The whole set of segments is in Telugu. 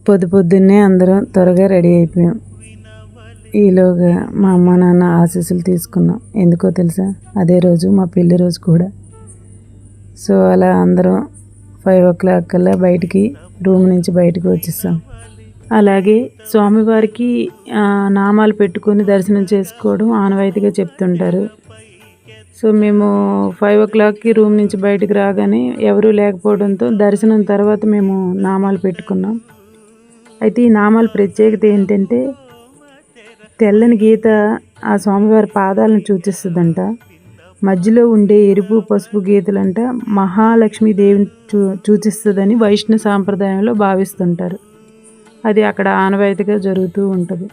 పొద్దున్నే అందరం త్వరగా రెడీ అయిపోయాం. ఈలోగా మా అమ్మ నాన్న ఆశీస్సులు తీసుకున్నాం. ఎందుకో తెలుసా, అదే రోజు మా పెళ్లి రోజు కూడా. సో అలా అందరం 5 o'clock కల్లా రూమ్ నుంచి బయటికి వచ్చేసాం. అలాగే స్వామివారికి నామాలు పెట్టుకొని దర్శనం చేసుకోవడం ఆనవాయితీగా చెప్తుంటారు. సో మేము 5 o'clockకి రూమ్ నుంచి బయటికి రాగానే ఎవరూ లేకపోవడంతో దర్శనం తర్వాత మేము నామాలు పెట్టుకున్నాం. అయితే ఈ నామాల ప్రత్యేకత ఏంటంటే, తెల్లని గీత ఆ స్వామివారి పాదాలను సూచిస్తుందంట. మధ్యలో ఉండే ఎరుపు పసుపు గీతలంట మహాలక్ష్మీదేవిని సూచిస్తుందని వైష్ణవ సాంప్రదాయంలో భావిస్తుంటారు. అది అక్కడ ఆనవాయితీగా జరుగుతూ ఉంటుంది.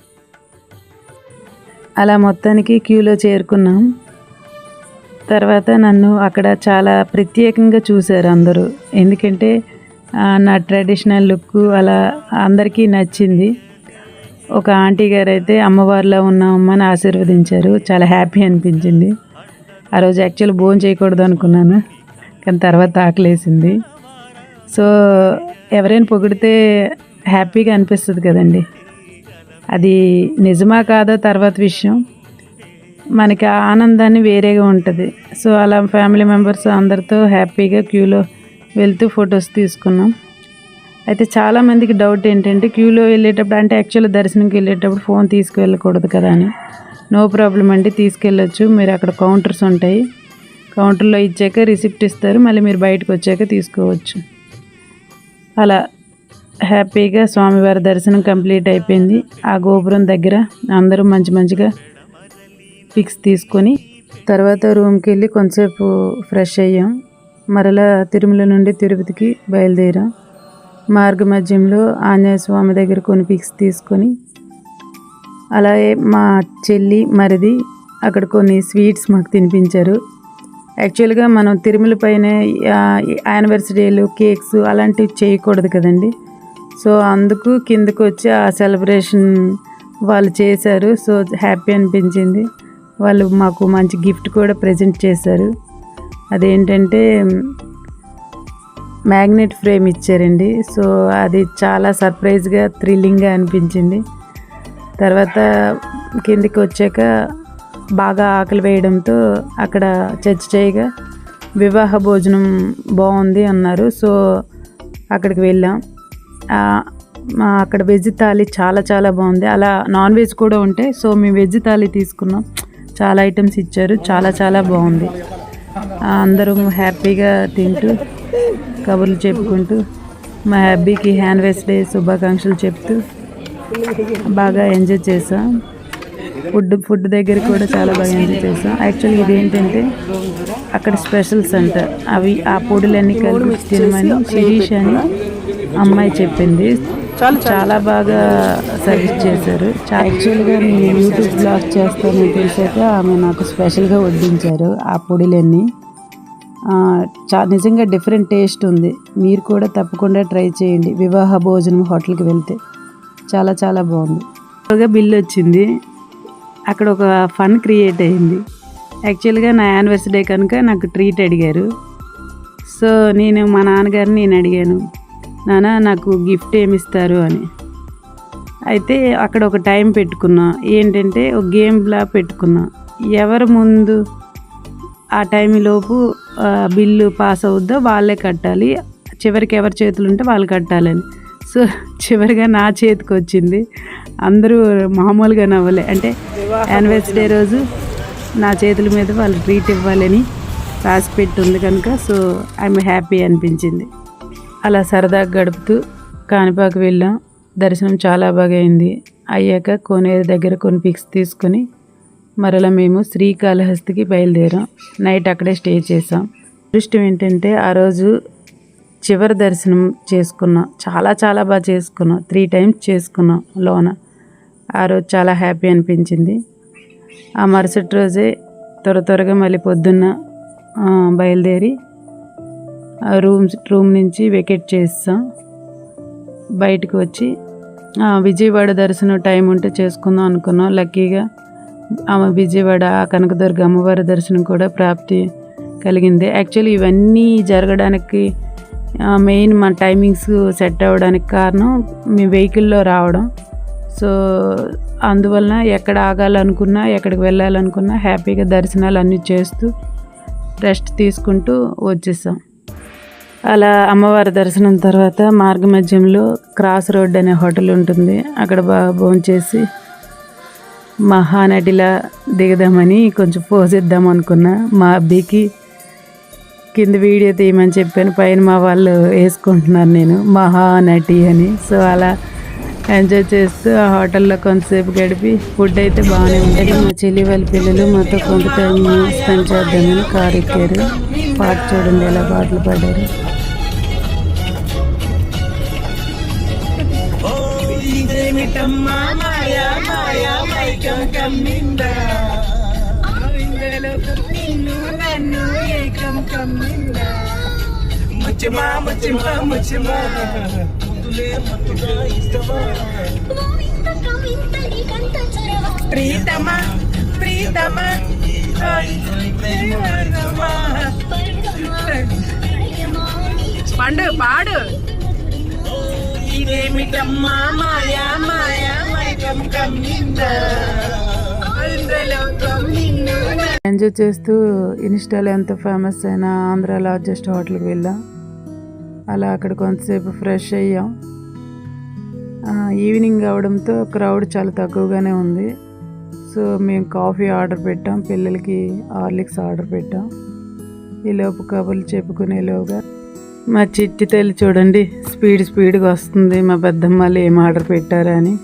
అలా మొత్తానికి క్యూలో చేరుకున్నాం. తర్వాత నన్ను అక్కడ చాలా ప్రత్యేకంగా చూశారు అందరూ. ఎందుకంటే నా ట్రెడిషనల్ లుక్ అలా అందరికీ నచ్చింది. ఒక ఆంటీ గారు అయితే అమ్మవారిలో ఉన్నామని ఆశీర్వదించారు. చాలా హ్యాపీ అనిపించింది. ఆ రోజు యాక్చువల్ భోజనం చేయకూడదు అనుకున్నాను, కానీ తర్వాత ఆకలేసింది. సో ఎవరైనా పొగిడితే హ్యాపీగా అనిపిస్తుంది కదండి. అది నిజమా కాదో తర్వాత విషయం, మనకి ఆ ఆనందాన్ని వేరేగా ఉంటుంది. సో అలా ఫ్యామిలీ మెంబర్స్ అందరితో హ్యాపీగా క్యూలో వెళ్తూ ఫొటోస్ తీసుకున్నాం. అయితే చాలామందికి డౌట్ ఏంటంటే, క్యూలో వెళ్ళేటప్పుడు అంటే యాక్చువల్గా దర్శనంకి వెళ్ళేటప్పుడు ఫోన్ తీసుకువెళ్ళకూడదు కదా అని. నో ప్రాబ్లం అండి, తీసుకెళ్ళొచ్చు. మీరు అక్కడ కౌంటర్స్ ఉంటాయి, కౌంటర్లో ఇచ్చాక రిసిప్ట్ ఇస్తారు, మళ్ళీ మీరు బయటకు వచ్చాక తీసుకోవచ్చు. అలా హ్యాపీగా స్వామివారి దర్శనం కంప్లీట్ అయిపోయింది. ఆ గోపురం దగ్గర అందరూ మంచిగా పిక్స్ తీసుకొని తర్వాత రూమ్కి వెళ్ళి కొంతసేపు ఫ్రెష్ అయ్యాం. మరలా తిరుమల నుండి తిరుపతికి బయలుదేరాం. మార్గ మధ్యంలో ఆంజనేయ స్వామి దగ్గర కొన్ని పిక్స్ తీసుకొని, అలాగే మా చెల్లి మరిది అక్కడ కొన్ని స్వీట్స్ మాకు తినిపించారు. యాక్చువల్గా మనం తిరుమల పైన యానివర్సరీలు కేక్స్ అలాంటివి చేయకూడదు కదండి. సో అందుకు కిందకు వచ్చి ఆ సెలబ్రేషన్ వాళ్ళు చేశారు. సో హ్యాపీ అనిపించింది. వాళ్ళు మాకు మంచి గిఫ్ట్ కూడా ప్రజెంట్ చేశారు. అదేంటంటే మ్యాగ్నెట్ ఫ్రేమ్ ఇచ్చారండి. సో అది చాలా సర్ప్రైజ్గా థ్రిల్లింగ్గా అనిపించింది. తర్వాత కిందికి వచ్చాక బాగా ఆకలి వేయడంతో అక్కడ చర్చ చేయగా వివాహ భోజనం బాగుంది అన్నారు. సో అక్కడికి వెళ్ళాం. అక్కడ వెజ్ థాలీ చాలా బాగుంది. అలా నాన్ వెజ్ కూడా ఉంటాయి. సో మేము వెజ్ థాలీ తీసుకున్నాం. చాలా ఐటమ్స్ ఇచ్చారు, చాలా బాగుంది. అందరూ హ్యాపీగా తింటూ కబుర్లు చెప్పుకుంటూ మా హ్యాపీకి యానివర్సరీ శుభాకాంక్షలు చెప్తూ బాగా ఎంజాయ్ చేసాం. ఫుడ్ దగ్గర కూడా చాలా బాగా ఎంజాయ్ చేసాం. యాక్చువల్లీ ఇదేంటంటే అక్కడ స్పెషల్స్ అంట, అవి ఆ పొడులన్నీ కలిపి తినమని శిరీష్ అని అమ్మాయి చెప్పింది. చాలా బాగా సర్వీస్ చేశారు. యాక్చువల్గా నేను యూట్యూబ్ బ్లాగ్ చేస్తానని తెలిసాక ఆమె నాకు స్పెషల్గా వడ్డించారు ఆ పొడిలన్నీ. నిజంగా డిఫరెంట్ టేస్ట్ ఉంది. మీరు కూడా తప్పకుండా ట్రై చేయండి వివాహ భోజనం హోటల్కి వెళ్తే. చాలా బాగుంది. బిల్ వచ్చింది. అక్కడ ఒక ఫన్ క్రియేట్ అయింది. యాక్చువల్గా నా యానివర్సరీ కనుక నాకు ట్రీట్ అడిగారు. సో మా నాన్నగారిని నేను అడిగాను, నాన్న నాకు గిఫ్ట్ ఏమి ఇస్తారు అని. అయితే అక్కడ ఒక టైం పెట్టుకున్నా. ఏంటంటే ఒక గేమ్లా పెట్టుకున్నా. ఎవరు ముందు ఆ టైంలోపు బిల్లు పాస్ అవుద్దో వాళ్ళే కట్టాలి, చివరికి ఎవరి చేతులు ఉంటే వాళ్ళు కట్టాలని. సో చివరిగా నా చేతికి వచ్చింది. అందరూ మామూలుగా నవ్వలే. అంటే యానివర్సరీ రోజు నా చేతుల మీద వాళ్ళు ట్రీట్ ఇవ్వాలని రాసి పెట్టి ఉంది కనుక సో ఐఎమ్ హ్యాపీ అనిపించింది. అలా సరదాగా గడుపుతూ కాణిపాకు వెళ్ళాం. దర్శనం చాలా బాగా అయింది. అయ్యాక కోనేరు దగ్గర కొన్ని పిక్స్ తీసుకొని మరలా మేము శ్రీకాళహస్తికి బయలుదేరాం. నైట్ అక్కడే స్టే చేసాం. అదృష్టం ఏంటంటే ఆ రోజు చివరి దర్శనం చేసుకున్నాం. చాలా బాగా చేసుకున్నాం. 3 times చేసుకున్నాం లోన. ఆ రోజు చాలా హ్యాపీ అనిపించింది. ఆ మరుసటి రోజే త్వరగా మళ్ళీ పొద్దున్న బయలుదేరి రూమ్ నుంచి వెకేట్ చేస్తాం. బయటకు వచ్చి విజయవాడ దర్శనం టైం ఉంటే చేసుకుందాం అనుకున్నాం. లక్కీగా విజయవాడ కనకదుర్గ అమ్మవారి దర్శనం కూడా ప్రాప్తి కలిగింది. యాక్చువల్లీ ఇవన్నీ జరగడానికి మెయిన్ మా టైమింగ్స్ సెట్ అవ్వడానికి కారణం మీ వెహికల్లో రావడం. సో అందువలన ఎక్కడ ఆగాలనుకున్నా, ఎక్కడికి వెళ్ళాలనుకున్నా హ్యాపీగా దర్శనాలు అన్నీ చేస్తూ రెస్ట్ తీసుకుంటూ వచ్చేసాం. అలా అమ్మవారి దర్శనం తర్వాత మార్గమధ్యంలో క్రాస్ రోడ్ అనే హోటల్ ఉంటుంది. అక్కడ బాగా భోంచేసి మహానటిలా దిగదామని కొంచెం పోజ్ ఇద్దాం అనుకున్నా. మా అబ్బీకి కింద వీడియో తీయమని చెప్పాను, పైన మా వాళ్ళు వేసుకుంటున్నారు నేను మహానటి అని. సో అలా ఎంజాయ్ చేస్తూ ఆ హోటల్లో కొంతసేపు గడిపి ఫుడ్ అయితే బాగానే ఉంటుంది. మా చెల్లి వాళ్ళ పిల్లలు మాతో కొంత టైం స్పెండ్ చేద్దామని కారు ఎక్కారు. పాట చూడండి ఎలా పాటలు పాడారు. ప్రీతమా ప్రీతమా పండు పాడు. ఇదేమిటమ్మా మాయా మాయా మైకం కమ్మిందా. ఎంజాయ్ చేస్తూ ఇన్స్టాలో ఎంతో ఫేమస్ అయిన ఆంధ్ర లార్జెస్ట్ హోటల్కి వెళ్ళాం. అలా అక్కడ కొంతసేపు ఫ్రెష్ అయ్యాం. ఈవినింగ్ అవడంతో క్రౌడ్ చాలా తక్కువగానే ఉంది. సో మేము కాఫీ ఆర్డర్ పెట్టాం, పిల్లలకి హార్లిక్స్ ఆర్డర్ పెట్టాం. ఈలోపు కబుర్లు చెప్పుకునేలోగా మా చిట్టి తల్లి చూడండి స్పీడ్గా వస్తుంది. మా పెద్దమ్మలు ఏం ఆర్డర్ పెట్టారని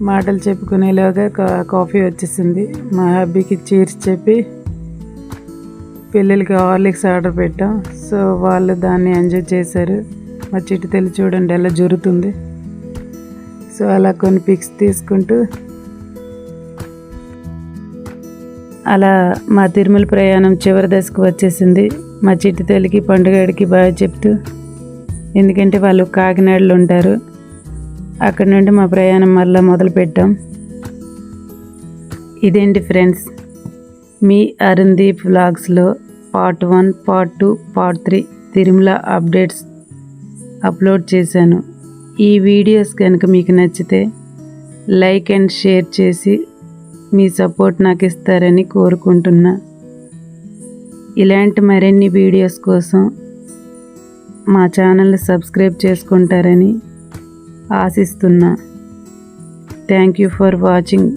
మాటలు చెప్పుకునేలోగా కాఫీ వచ్చేసింది. మా హబ్బీకి చీర్స్ చెప్పి పిల్లలకి హార్లిక్స్ ఆర్డర్ పెట్టాం. సో వాళ్ళు దాన్ని ఎంజాయ్ చేశారు. మా చిట్టి తల్లి చూడండి ఎలా జరుగుతుంది. సో అలా కొన్ని పిక్స్ తీసుకుంటూ అలా మా తిరుమల ప్రయాణం చివరి దశకు వచ్చేసింది. మా చిట్టి తల్లికి పండుగడికి బాగా చెప్తూ, ఎందుకంటే వాళ్ళు కాకినాడలో ఉంటారు. అక్కడ నుండి మా ప్రయాణం మళ్ళీ మొదలుపెట్టాం. ఇదేంటి ఫ్రెండ్స్, మీ అరుణ్దీప్ వ్లాగ్స్లో part 1, part 2, part 3 Tirumala updates upload చేశాను. ఈ వీడియోస్ కనుక మీకు నచ్చితే లైక్ అండ్ షేర్ చేసి మీ సపోర్ట్ నాకు ఇస్తారని కోరుకుంటున్నా. ఇలాంటి మరిన్ని వీడియోస్ కోసం మా ఛానల్ని సబ్స్క్రైబ్ చేసుకుంటారని ఆశిస్తున్నా. Thank you for watching.